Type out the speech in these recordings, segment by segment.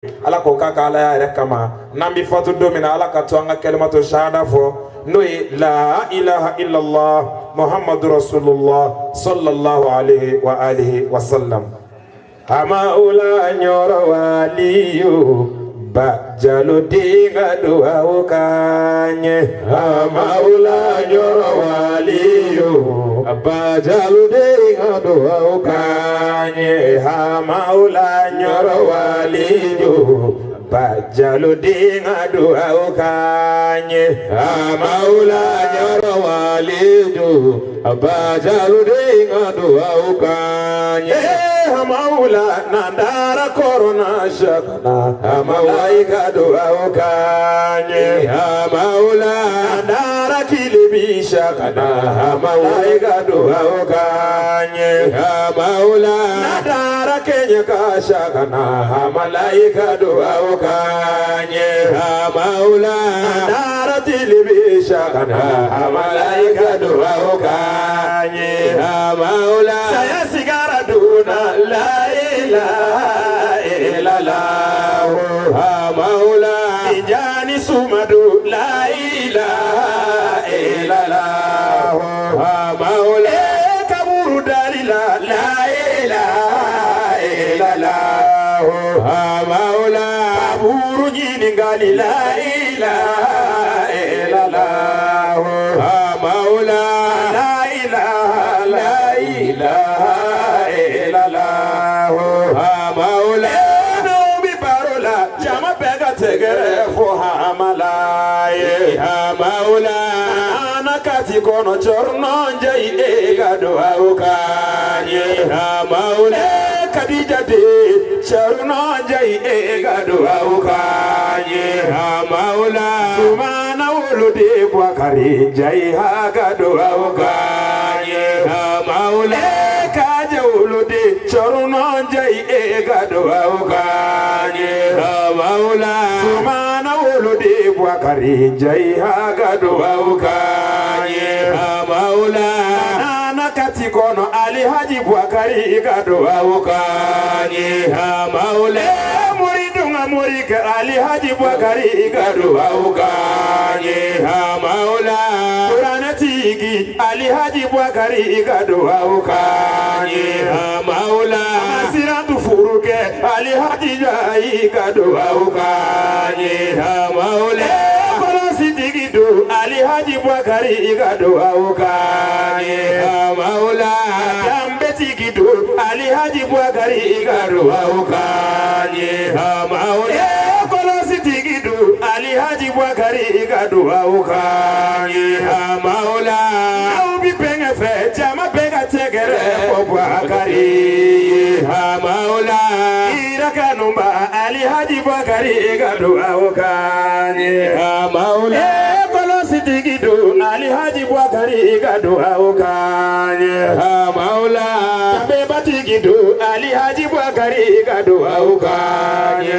ala ko ka ala ya rekama nambi fatu domina ala ka to anga kalimatu shahada fo noy la ilaha illallah muhammadur rasulullah sallallahu alaihi wa alihi wa sallam ama ula nyoro waliyu ba jalo diga duwa ukanye ama ula nyoro waliyu ba jalo diga duwa ukanye ama ula nyoro waliyu ba jalo diga duwa ukanye ama ula nyoro waliyu ba jalo diga duwa ukanye maula nandara korona shakana malaika dua ukanye maula nandara kilibi shakana malaika dua ukanye maula nandara kenya kashakana malaika dua ukanye maula nandara kilibi shakana malaika dua ukanye maula saya sigara duna la ilaha illallah maula ijani sumadu la ilaha illallah maula kaburu dalila la ilaha illallah maula kaburu jiningali la ilaha illallah maula la ilaha maula no bi parola jama pega tegere fo hamalaye maula anakati kono chorno njai egado aukanye maula kadija de chorno njai egado aukanye maula sumana ulude bwakari njai hagado aukanye maula kaje ulude chorno njai egado aukanye maula sumana ulude bwakari njai hagado aukanye maula nana katikono ali haji bwakari gado aukanye maula muridunga murike ali haji bwakari gado aukanye maula kuranatigi ali haji bwakari gado aukanye maula masiratu furuke ali haji jai gado aukanye maula kolositigi do ali haji bwakari gado aukanye maula tambetigi do ali haji bwakari gado aukanye maula kolositigi do ali haji bwakari gado aukanye maula ubi penga fe jama penga tegere bwakari maula iraka numba ali haji bwakari gado aukanye maula kolositigi do ali haji bwakari gado aukanye maula tambetigi do ali haji bwakari gado aukanye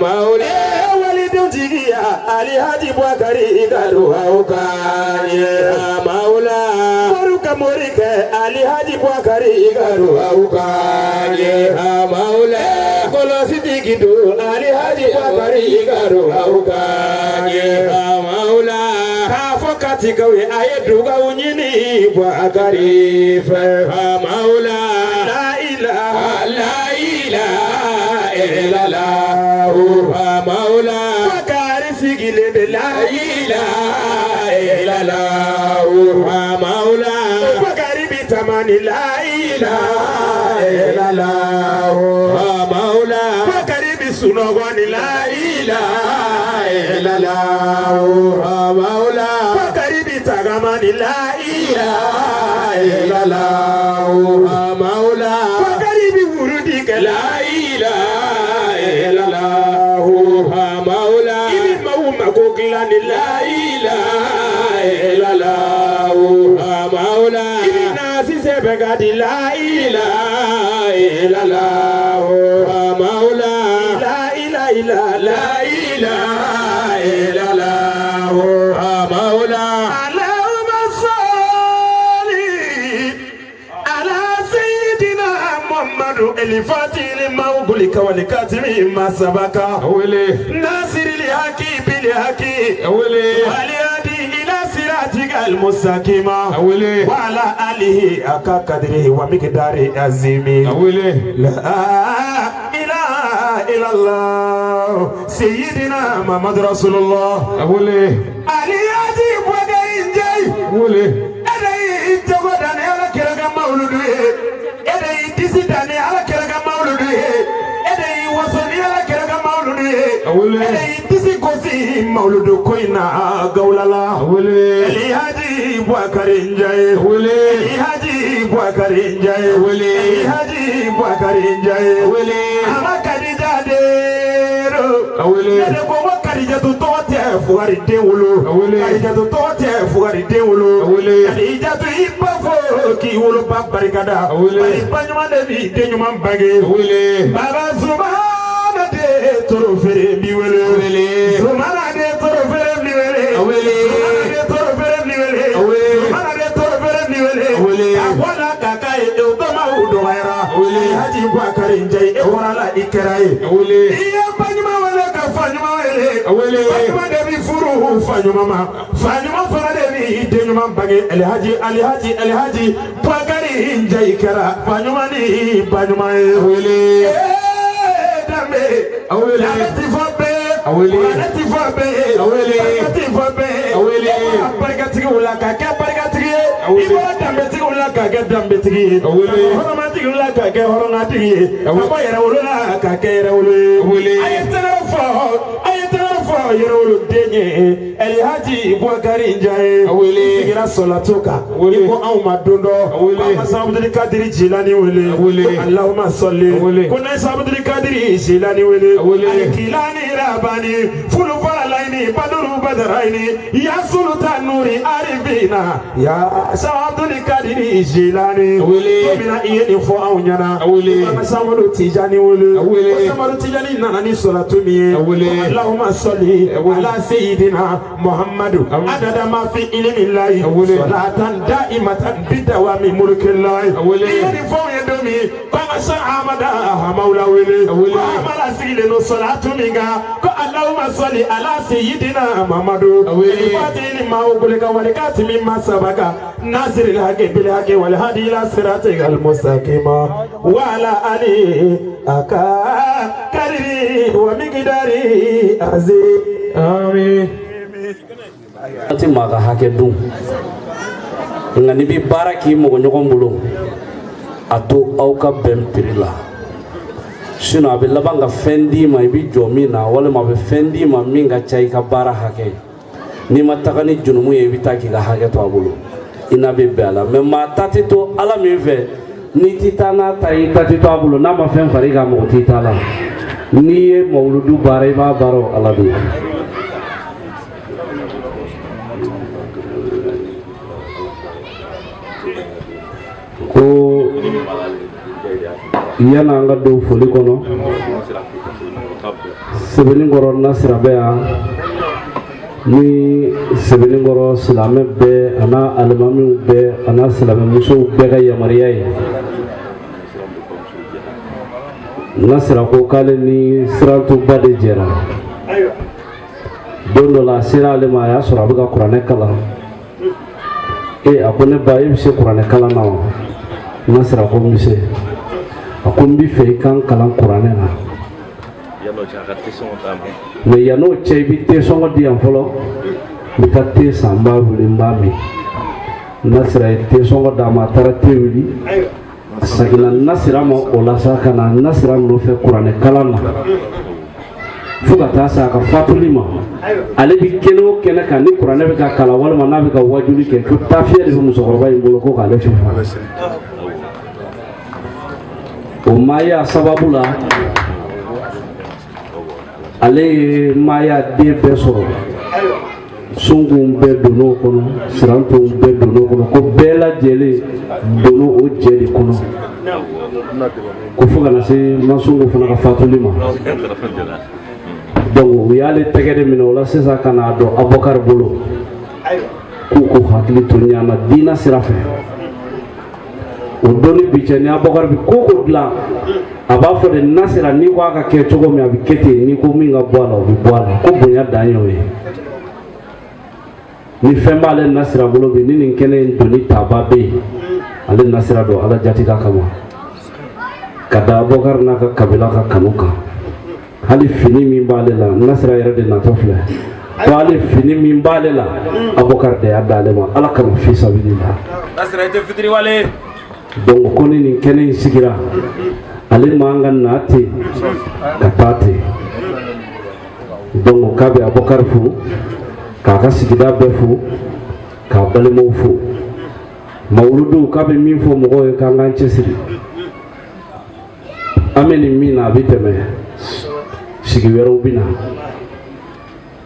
maula ali haji bwakari gado aukanye maula moruka morike ali haji bwakari gado aukanye maula kolositigi do ali haji bwakari gado aukanye maula kafo katika we ayeduga unyini bwakari fe maula la ilaha illallah maula sigile be la ilaha illallah maula bakari bitamani la ilaha illallah maula bakari bisunogoni la ilaha illallah maula bakari bitagamani la ilaha illallah maula bakari biwurudi la ilaha illallah maula la ilaha illallah maula nasi sebegadi la ilaha illallah maula la ilaha illallah maula allahumma salli ala sayyidina muhammad el-fatih قبلك والكاتم ما سبق ناصر الحق بالحق والهادي إلى صراطك المستقيم وعلى آله حق قدره ومقداره عظيم لا إله إلا الله سيدنا محمد رسول الله علي عجيب وغير جاي أدعي تقودني على كرك مولده أدعي تسيدني على كرك مولده أدعي وصلني على كرك مولده أدعي تسيكوسي مولد كوينا قوللا علي عجيب وغير جاي علي عجيب وغير جاي علي عجيب وغير جاي أما كديجا ديرو نده كوما كديجا توتي فواري ديولو كديجا توتي فواري ديولو كديجا تو يبافو كي ولو باباريكادا باري بانيما دبي دينيما باغي بابا سبحان دي تورو فيري بيولو سبحان دي تورو فيري بيولو سبحان دي تورو فيري بيولو سبحان دي تورو فيري بيولو اقوانا كاكاي اوتما ودويرا haji Bakari Njai ewala ikrai iya banyuma wala ka fanyuma wele banyuma de bi furu fanyuma fara de bi denyuma bage alhaji Bakari Njai kara fanyuma ni banyuma wele dambe latifabe barikatigi wala ka kɛ barikatigi ye ibara dambetigi wala ka kɛ dambetigi ye hɔrɔmatigi wala ka kɛ hɔrɔmatigi ye ka bɔ yɛrɛwolo la ka kɛ yɛrɛwolo ye a ye tɛgɛrɛ fɔ yɛrɛwolo den ye Alhaji Bakari Njai sigira sɔlato kan i ko anw ma don dɔ masa Abdul Kadiri Jilani wele Allahumma salli ko ne Abdul Kadiri Jilani wele Kilani Rabani fulu fara laini baduru badaraini ya sultan nuri arifina ya Abdul Kadiri Jilani mina iye ni fo anw ɲana masa Amadu Tijani wele Amadu Tijani nana ni sɔlato min ye Allahumma salli ala sayyidina Muhammadu adada ma fi ilmi llahi salatan daimatan bidawami mulki llahi ni fo ye domi banga sa amada maula wele amala sigile no salatu minga ko Allahumma salli ala sayyidina Muhammadu fatini ma ubulika walikati mimma sabaka nasiril haqi bil haqi wal hadi ila siratikal mustaqim wa ala alihi aka kariri wa miqdari azim amin ati maga hake dun ngani bi baraki mo nyogom bulu ato auka bempirila sino abe labanga fendi ma bi jomina wala ma be fendi ma minga chai ka bara hake ni matakani junumu ye bitaki ga hake to abulu ina be bela me ma tatito ala mi ve ni titana tai tatito abulu na ma fen fariga mo titala ni e mauludu bare ma baro ala du ko yana anga do foli kono Sebelingoro nasirabe ya ni Sebelingoro silame be ana alimami be ana silame muso be ga yamariya ye nasira ko kale ni siratu bade jera dondo la sira alima ya sura buga qur'ane kala akone baye bi se qur'ane kala na nasira ko mise akumbi fe kan kala qur'ane na me yano chebi te songo di amfolo mikate samba wuli mbami nasira te songo da matara te wuli sagina nasira mo olasa kana nasira no fe qur'ane kala na fuga ta sa ka fatulima ale bi keno kena kan ni qur'ane be ka kala wala manabi ka wajuli ke ko tafiya de muso korba imbulo ko ka le fi o maya sababula ale maya de besoro sungun be dono kono siranto be dono kono ko bela jele dono o jeli kono ko fuga na se masungu fana ka fatulima donc yale tegede min wala sesa kana do Abubakar bolo ko hakli to nyama dina sirafe o doni bi ceni Abubakar bi ko dla aba fo de nasira ni ko aka ke cogo mi abi kete ni ko min ga boala o bi boala ko bonya danyo ye ni femba le nasira bolo bi ni nin kene doni taba be ale nasira do ala jati ka kama kada Abubakar na ka kabila ka kanuka hali fini min bale la nasira yere de na tofle to hali fini min bale la Abubakar de adale ma ala kama fi sabilillah nasira te fitri wale donc ko ni nin kene sigira ale manga nati kapate donc kabe Abubakar fu ka sigida be fu ka balimo fu mawludu kabe min fo mo e ka nganche siri ameni mina biteme sigi wero bina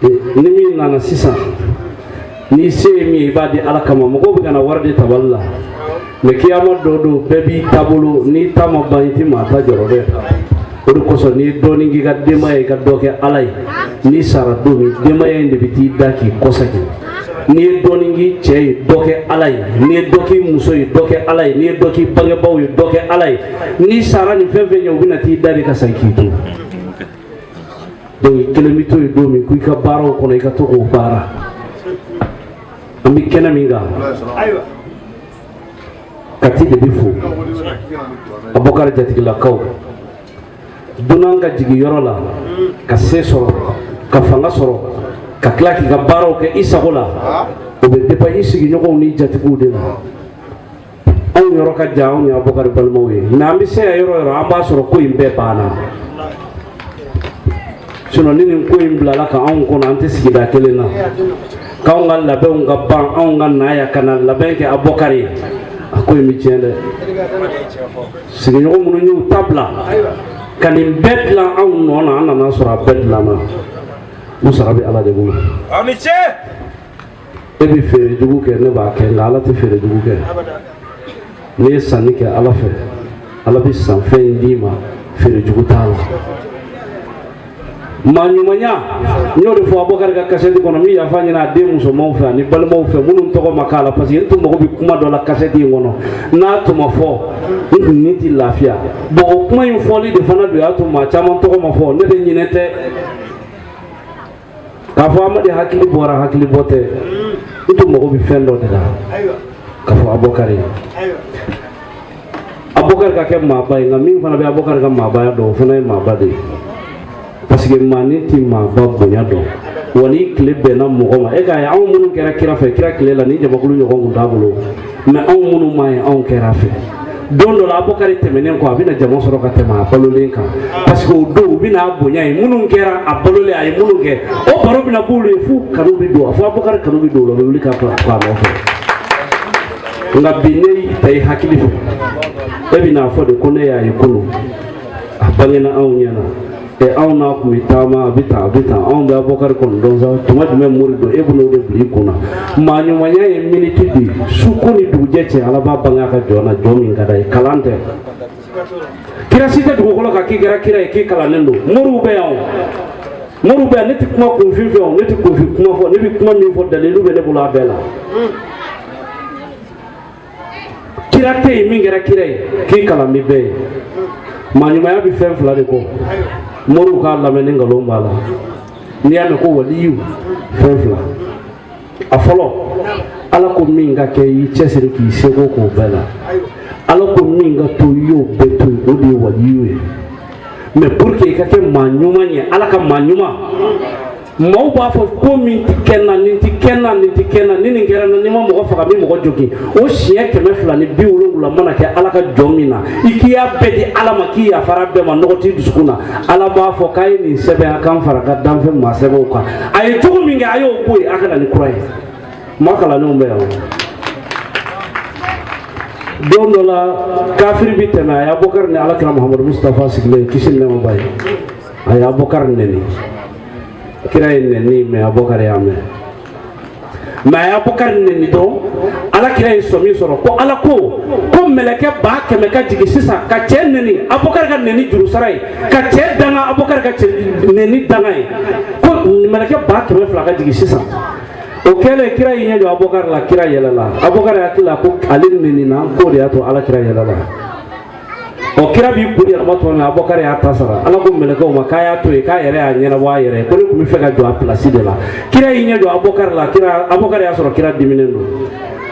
ni min nana sisa ni se mi ibadi alakama mo go bigana warde taballa me kiyama dodo bebi tabulu ni tama banti mata jorode odu koso ni doni ngi gadde may ga doke alay ni sara dumi de may inde biti daki kosaki ni doni ngi cey doke alay ni doki musoy doke alay ni doki bange baw doke alay ni sara ni fefe nyaw binati dari ka sankitu donc kilomito e domi ku ka baro kono ka to o bara ami kenaminga aywa kati de bifu Abubakar jatigila kaw dunanga jigi yorola ka sesoro ka fanga soro ka klaki ka baro ke isagola o be depa isigi nyoko ni jatigu de on yoro ka jaaw nya Abubakar balmawe nambi se yoro amba soro ko imbe bana sono nini ko imbla ka on ko nante sigida kelena ka on gal labe on ga ban on ga naya kana labe ke Abubakar ko mi tiende sigi nyoko munu nyu tabla kanin bedla aw nona anana sura bedla ma musarabi ala de bulu ami che ebi fere dugu ke ne ba ke ngala te fere dugu ke ne sanni ke ala fe ala bi san fe ndima fere dugu tala manyumanya nyori fo Abubakar ga kaseti kono mi ya fanya na de muso mo fa ni bal mo fa munun to ko makala parce que to mo bi kuma do la kaseti ngono na to ma fo ni ti lafia bo kuma yin foli de fana do ya to ma chama to ko ma fo ne de nyinete ka fo amade hakili bora hakili bote to mo bi fendo de la ka fo Abubakar Abubakar ka ke ma bay ngami fana be Abubakar ka ma bay do fana ma bade parce que maniti ma babbo nyado woni klebe na mugoma e ga ya munu kera kira fe kira kile la ni jama kulu nyoko ngudabulu me on munu mai on kera fe dondo la Abubakar temenen ko abina jama soro ka tema balole kan parce que do bina bonya munu kera abalole ay munu ke o baro bina bulu fu kanu bi do afu Abubakar kanu bi do lo li ka pa no fe nga binei tay hakili e bina fo de kone ya yikulu abangena awnyana e awna ku mitama bita on be Abubakar kon donza tuma dume murido e buno de bli kuna manyu manya e minute di sukuni dujece ala baba ngaka jona jomi ngada e kalante kira sita du ko ka ki kira e ki kala nendo muru be neti kuma ko fifi on neti ko fi kuma fo nebi kuma mi fo dalilu be ne bula bela kira te mi ngara kira ki kala mi be manyu manya bi fem fla de ko moru ka lamene ngalo mbala ni ame ko waliyu fefla afolo ala ko minga ke yi chesere ki sego ko bela ala ko minga to yo beto odi waliyu me pour que ka ke manyuma ni ala ka manyuma mau ba fo ko min tikenna ni ngera na ni mo ko fa mi mo ko jogi o shiye keme fula ni bi wulu la mana ke ala ka jomina ikiya bedi ala maki ya farabe ma no ti duskuna ala ba fo kay ni sebe akam faraka dam fe ma sebe ko ay to mi nga ayo ko akala ni kurai makala no mbe dondo la kafir bi tema ya Abubakar ni ala kala Muhammad Mustafa sigle kisin ne mo bay ay Abubakar ne ni kira ni me Abubakar ya me ma Abubakar ni do ala kira somi soro ko ala ko meleke ba keme ka jigi sisa ka chen ni Abubakar ka ni juru sarai ka chen danga Abubakar ka chen ni danga ko meleke ba keme fla ka jigi sisa o kele kira yin do Abubakar la kira yela la Abubakar ya kila ko alin ni na ko ya to ala kira yela la o kira bi buri arbato na Abubakar ya tasara ala ko meleko ma kaya to e ka yere anyana wa yere ko ni ko mi feka do a place de la kira yinya do Abubakar la kira Abubakar ya soro kira diminendo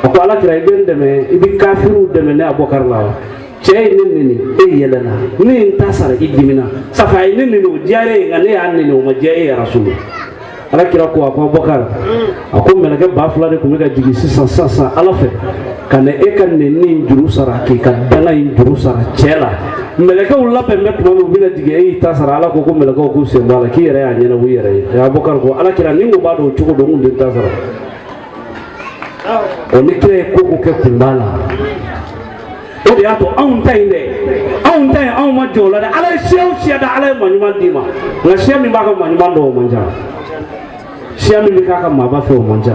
ko ala kira ibn deme ibi kafiru deme ne Abubakar la cey nini e yelena ni tasara idimina safa nini no jare ngane ya nini o ma je ya rasul ala kira ko Abubakar ako meleke ba fulade ko mi ga jigi 600 ala fe kan e kan ni juru sara ki kan dana in juru sara cela meleke ulla pe met mo bina jigi e tasara ala ko meleke ko se mala ki yere ya nyena wu yere ya Abubakar ko ala kira ni ngo ba do chuko do ngun tasara o ni kire ko ke kumbala o de ato an tay an ma jola da ala shew da ala ma nyuma dima na shew mi ba ka ma nyuma do manja shew mi ka ma ba fe o manja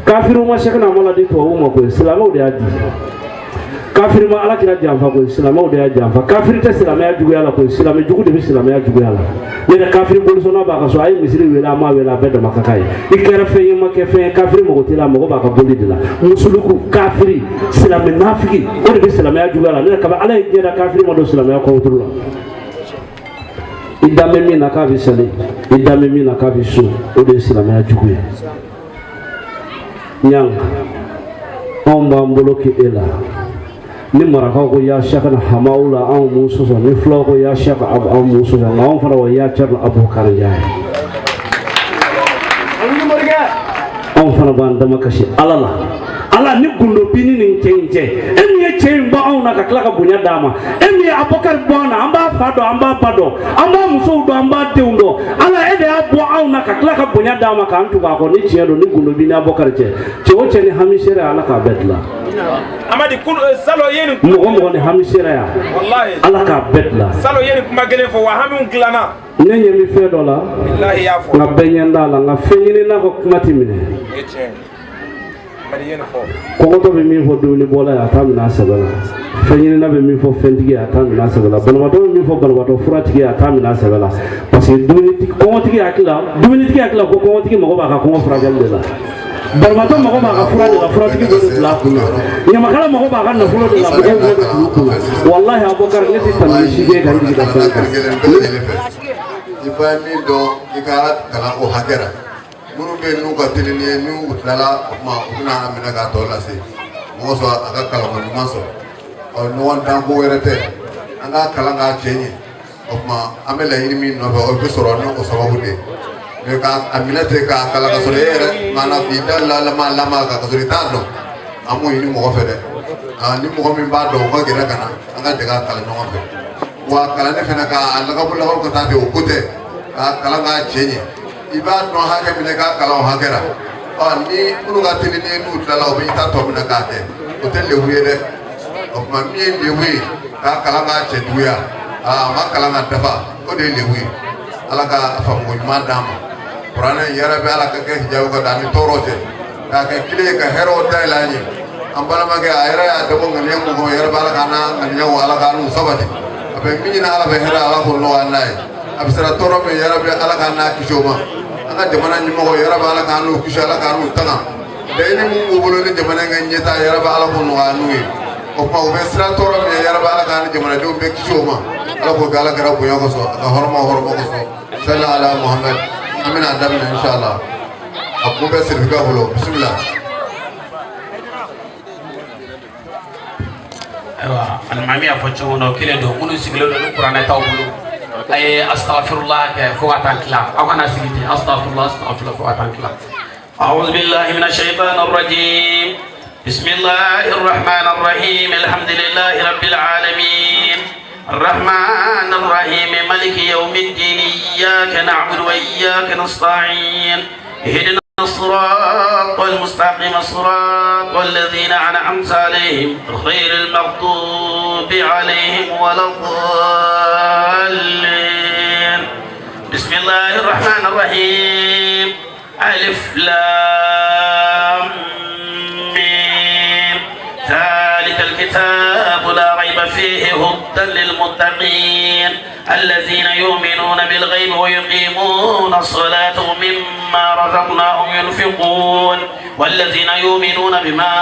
kafiru ma shekna mala di to o ma ko islamu de adi kafir ma ala kira jamfa ko islamu de jamfa kafir ta islamu ya jugu ala ko islamu jugu de islamu ya jugu ala ne da kafir bol sona ba ka so ay misri wela ma wela be da makakai ikara fe yema ke fe kafir mo ko tila mo ba ka boli dila musuluku kafiri islamu nafiki o de islamu ya jugu ala ne ka ba ala jera kafir mo do islamu ya ko turla idame mi na ka bi sale idame mi na ka bi so o de islamu ya jugu nyang on ba mboloki ela ni maraka ko ya shaka hamaula an musu so ni flo ko ya shaka an musu so ngam fara wa ya charla Abubakar yaay on fara banda makashi ala ni gundo bini ni chenje emi chemba on na kakla ka bunya dama emi Abubakar bona amba pado amba muso do amba teundo ala ede abo on na kakla ka bunya dama ka antu ba ko ni chiedo ni gundo bini Abubakar che o cheni hamishere ala ka bedla amadi kun salo yeni mo ne hamishere ya wallahi ala ka bedla salo yeni kuma gele fo wa hamun klama nenye mi fe dola billahi ya fo na benyanda la nga fenyini na ko kuma timine eche mari yeni fo ko to be mi fo duni bola ya tamina sabala fenyini na be mi fo fendigi ya tamina sabala bana to mi fo bana to furatigi ya tamina sabala parce que duni ko tigi akla duni tigi akla ko tigi mo ba ka ko furagal de la barmato mago ba ka furatigi do la kuna ni makala mago ba ka na fulo de la ko wallahi Abubakar ne ti tan shi ge ga ndi da fa ifami do ikara kala ko hakera munu be nu ka tilini nu lala ma una amina ka to la se mo so aka kala mo ma so o no wan dan ko werete anga kala nga chenye o ma amela yini min no o be soro no ko sababu de me ka amina te ka kala ka sore ere mana fi dalla lama ka sore tano amu yini mo fede ni mo min ba do ko gira kana anga de ka kala no fe wa kala ne fena ka alla ka bulla ko ta be o kote ka kala nga chenye iba no ha ke bine ka kala o hakera ni kunu ga tini ni nu tala o bi ta to bina ka te o te le wiye de o ma mi le wi ka kala nga che duya ma kala nga dafa o de le wi ala ka fa mo ma dama qur'ana yara be ala ka ke jaw ko dani torote ka ke kile ka hero ta lani ambala ma ke ayra ya de ko ngane mo yara bala kana ngane nyaw ala ka nu sabati abe mi na ala be hera ala ko no anai abisara toro me yara be ala kana kishoma anga jamana ni mo yara ba ala kanu kishala kanu tanga de ni mu bolo ni jamana nga nyeta yara ba ala ko no anu e o pa o besra toro me yara ba ala kanu jamana do be kishoma ala ko gala gara ko yoko so ka hormo ko so sallallahu ala muhammad amina adam inshallah abu be sirka bolo bismillah aywa almami afocho no kile do munu siglo do qur'ana tawbulu ay astaghfirullah ka fuatan kila aw kana sigiti astaghfirullah fuatan kila a'udzu billahi minash shaitanir rajim bismillahir rahmanir rahim alhamdulillahi rabbil alamin arrahmanir rahim maliki yawmiddin iyyaka na'budu wa iyyaka nasta'in ihdinas siratal mustaqim siratal ladzina an'amta 'alaihim ghairil maghdubi 'alaihim waladdallin bismillahir rahmanir rahim alif lam mim zalikal kitabu la rayba fihi هدى للمتقين الذين يؤمنون بالغيب ويقيمون الصلاة ومما رزقناهم ينفقون والذين يؤمنون بما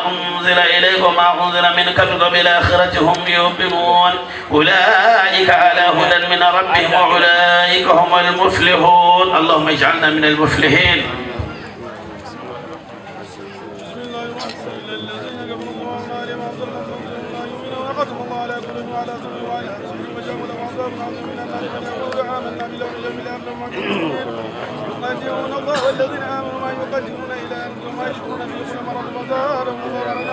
أنزل إليك وما أنزل منك وبالآخرة هم يوقنون أولئك على هدى من ربهم وأولئك هم المفلحون اللهم اجعلنا من المفلحين. يقدمون الله والذين آمنوا ما يقدمون إلى أنفسهم ما يشكرون في مرض وزادهم